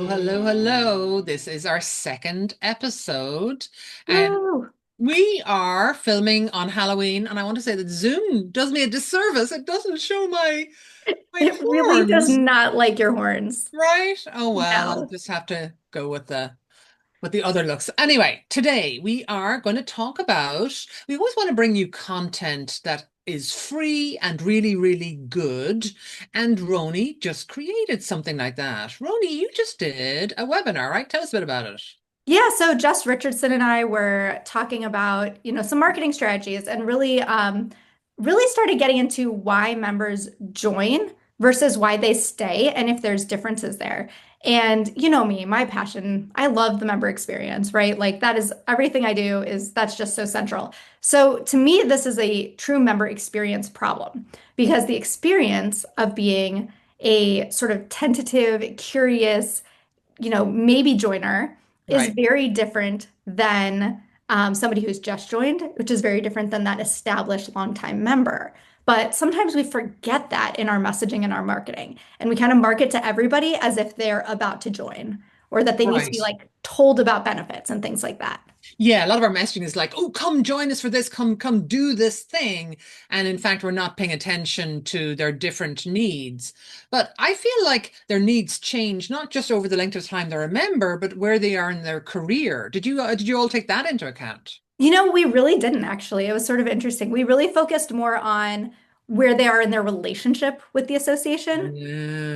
Hello, hello, hello. This is our second episode, and Woo! we are filming on Halloween. And I want to say that Zoom does me a disservice. It doesn't show my It really does horns, not like your horns. right? Oh well, I'll No. just have to go with the other looks. Anyway, today we are going to talk about, we always want to bring you content that is free and really, really good. And Rhoni just created something like that. Rhoni, you just did a webinar, right? Tell us a bit about it. Yeah, so Jess Richardson and I were talking about, some marketing strategies and really started getting into why members join versus why they stay and if there's differences there. And you know me, my passion, I love the member experience, right? Like that is everything I do is that's just so central. So to me, this is a true member experience problem because the experience of being a sort of tentative, curious, maybe joiner is Right. very different than somebody who's just joined, which is very different than that established longtime member. But sometimes we forget that in our messaging and our marketing, and we kind of market to everybody as if they're about to join or that they need to Right. be like told about benefits and things like that. Yeah, a lot of our messaging is like, oh, come join us for this, come do this thing. And in fact, we're not paying attention to their different needs. But I feel like their needs change not just over the length of time they're a member, but where they are in their career. Did you all take that into account? We really didn't actually. It was sort of interesting. We really focused more on where they are in their relationship with the association.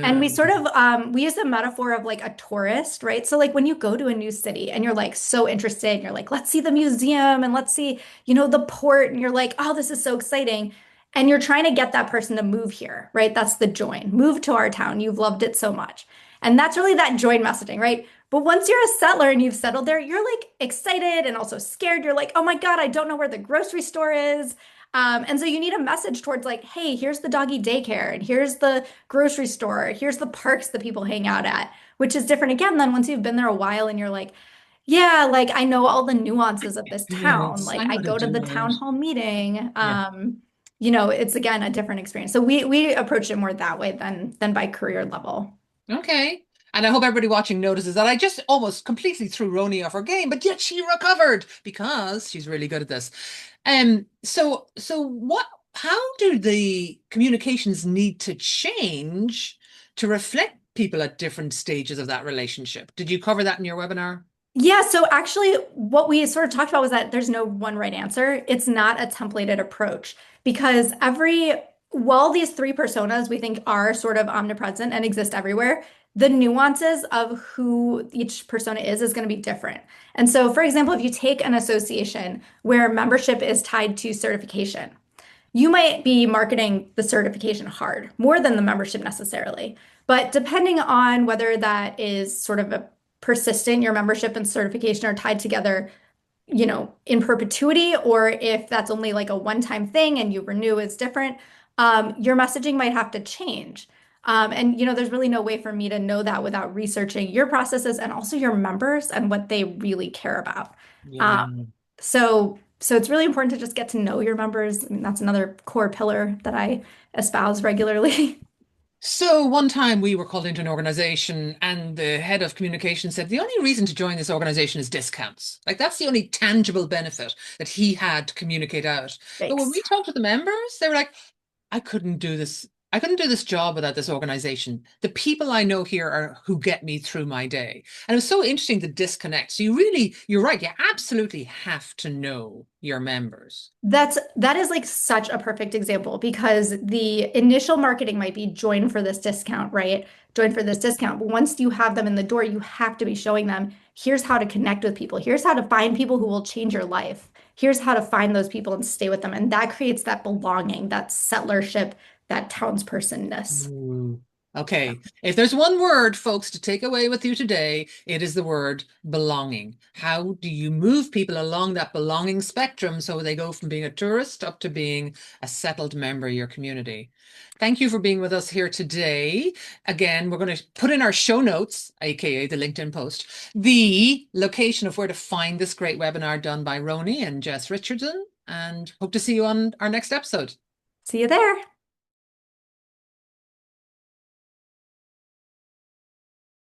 And we Yeah. sort of we use the metaphor of like a tourist, right? So like when you go to a new city and you're like so interested, and you're like, let's see the museum and let's see, the port, and you're like, oh, this is so exciting. And you're trying to get that person to move here, right? That's the join. Move to our town. You've loved it so much. And that's really that join messaging, right? But once you're a settler and you've settled there, you're like excited and also scared. You're like, oh my God, I don't know where the grocery store is. And so you need a message towards like, hey, here's the doggy daycare, and here's the grocery store, here's the parks that people hang out at, which is different again than once you've been there a while and you're like, yeah, like I know all the nuances of this town. Yes, Like I know I how to go to the do town it. hall meeting. Yeah. It's again a different experience. So we approach it more that way than by career level. Okay. And I hope everybody watching notices that I just almost completely threw Roni off her game, but yet she recovered because she's really good at this. So what, how do the communications need to change to reflect people at different stages of that relationship? Did you cover that in your webinar? Yeah, so actually, what we sort of talked about was that there's no one right answer. It's not a templated approach because while these three personas we think are sort of omnipresent and exist everywhere, the nuances of who each persona is going to be different. And so, for example, if you take an association where membership is tied to certification, you might be marketing the certification hard, more than the membership necessarily. But depending on whether that is sort of a persistent, your membership and certification are tied together, in perpetuity, or if that's only like a one-time thing and you renew is different, your messaging might have to change. And there's really no way for me to know that without researching your processes and also your members and what they really care about. Um, Yeah. so it's really important to just get to know your members. I mean, that's another core pillar that I espouse regularly. So one time we were called into an organization and the head of communication said the only reason to join this organization is discounts. Like that's the only tangible benefit that he had to communicate out. But when Thanks. we talked to the members, they were like, I couldn't do this. I couldn't do this job without this organization. The people I know here are who get me through my day. And it was so interesting the disconnect. So you're right. You absolutely have to know your members. That is like such a perfect example because the initial marketing might be join for this discount, right? Join for this discount. But once you have them in the door, you have to be showing them here's how to connect with people. Here's how to find people who will change your life. Here's how to find those people and stay with them. And that creates that belonging, that settlership, that townspersonness. Mm. Okay. If there's one word, folks, to take away with you today, it is the word belonging. How do you move people along that belonging spectrum so they go from being a tourist up to being a settled member of your community? Thank you for being with us here today. Again, we're going to put in our show notes, aka the LinkedIn post, the location of where to find this great webinar done by Rhoni and Jess Richardson, and hope to see you on our next episode. See you there.